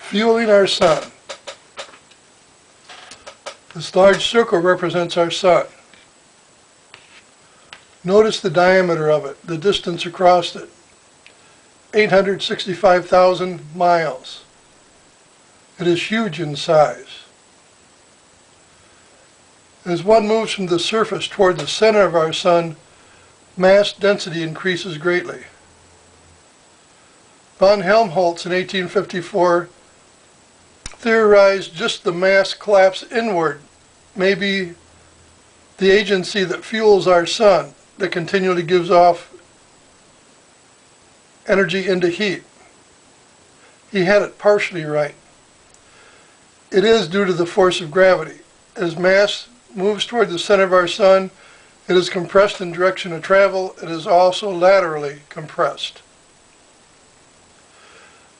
Fueling our sun. This large circle represents our sun. Notice the diameter of it, the distance across it. 865,000 miles. It is huge in size. As one moves from the surface toward the center of our sun, mass density increases greatly. Von Helmholtz in 1854 theorized just the mass collapse inward may be the agency that fuels our sun, that continually gives off energy into heat. He had it partially right. It is due to the force of gravity. As mass moves toward the center of our sun, it is compressed in direction of travel. It is also laterally compressed.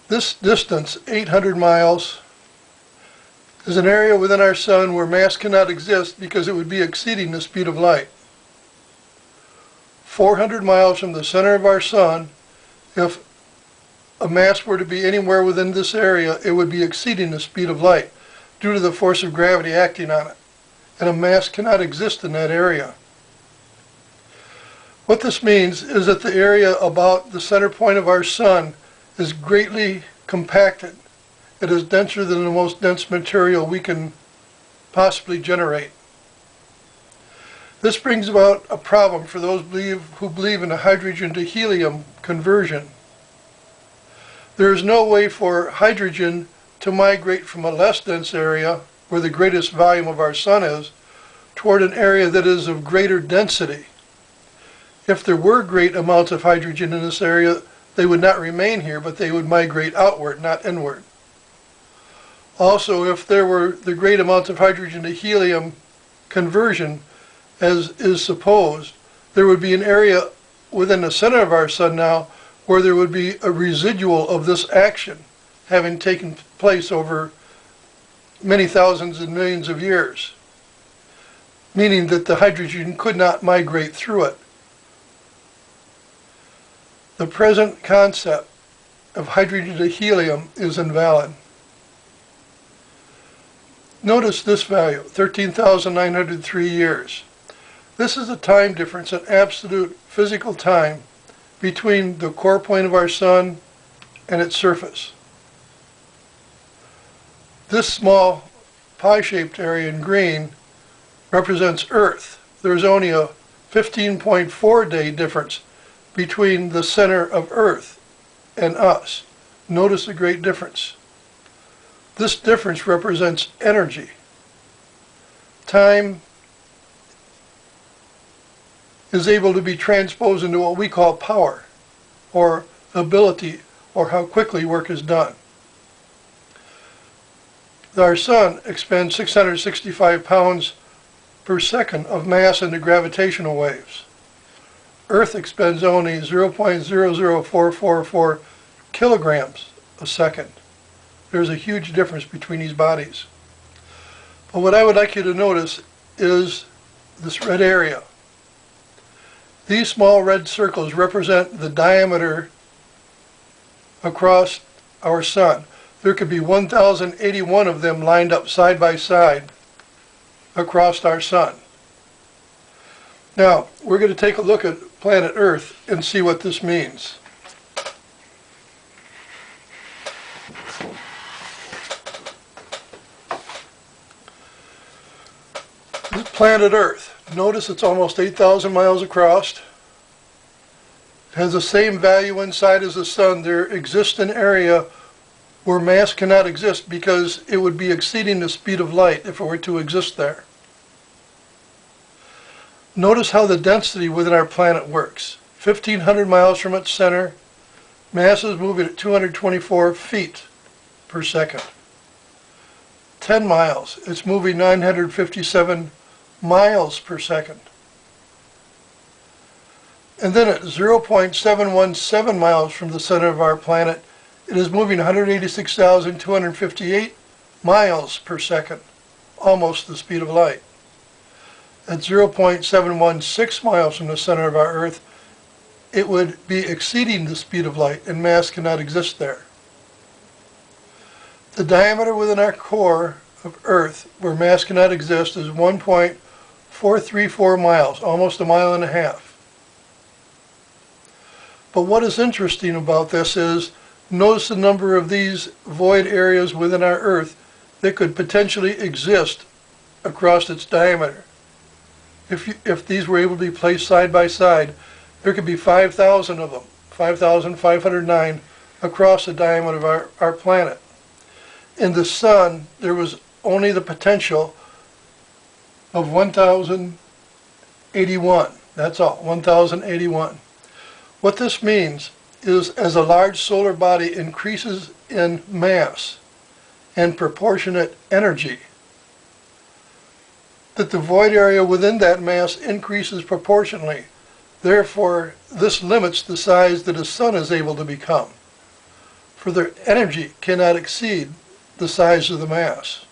This distance, 800 miles, is an area within our sun where mass cannot exist because it would be exceeding the speed of light. 400 miles from the center of our sun, if a mass were to be anywhere within this area, it would be exceeding the speed of light due to the force of gravity acting on it. And a mass cannot exist in that area. What this means is that the area about the center point of our sun is greatly compacted. It is denser than the most dense material we can possibly generate. This brings about a problem for those who believe in a hydrogen to helium conversion. There is no way for hydrogen to migrate from a less dense area, where the greatest volume of our sun is, toward an area that is of greater density. If there were great amounts of hydrogen in this area, they would not remain here, but they would migrate outward, not inward. Also, if there were the great amounts of hydrogen to helium conversion, as is supposed, there would be an area within the center of our sun now where there would be a residual of this action having taken place over many thousands and millions of years, meaning that the hydrogen could not migrate through it. The present concept of hydrogen to helium is invalid. Notice this value, 13,903 years. This is the time difference in absolute physical time between the core point of our sun and its surface. This small pie-shaped area in green represents Earth. There's only a 15.4 day difference between the center of Earth and us. Notice the great difference. This difference represents energy. Time is able to be transposed into what we call power, or ability, or how quickly work is done. Our sun expends 665 pounds per second of mass into gravitational waves. Earth expends only 0.00444 kilograms a second. There's a huge difference between these bodies. But what I would like you to notice is this red area. These small red circles represent the diameter across our sun. There could be 1,081 of them lined up side by side across our sun. Now, we're going to take a look at planet Earth and see what this means. This planet Earth, notice it's almost 8,000 miles across. It has the same value inside as the sun. There exists an area where mass cannot exist because it would be exceeding the speed of light if it were to exist there. Notice how the density within our planet works. 1,500 miles from its center, mass is moving at 224 feet per second. 10 miles, it's moving 957 miles per second. And then at 0.717 miles from the center of our planet, it is moving 186,258 miles per second, almost the speed of light. At 0.716 miles from the center of our Earth, it would be exceeding the speed of light, and mass cannot exist there. The diameter within our core of Earth, where mass cannot exist, is 1.434 miles, almost a mile and a half. But what is interesting about this is, notice the number of these void areas within our Earth that could potentially exist across its diameter. If these were able to be placed side by side, there could be 5,000 of them, 5,509 across the diameter of our planet. In the sun, there was only the potential of 1,081. That's all, 1,081. What this means is, as a large solar body increases in mass and proportionate energy, that the void area within that mass increases proportionally. Therefore, this limits the size that a sun is able to become, for their energy cannot exceed the size of the mass.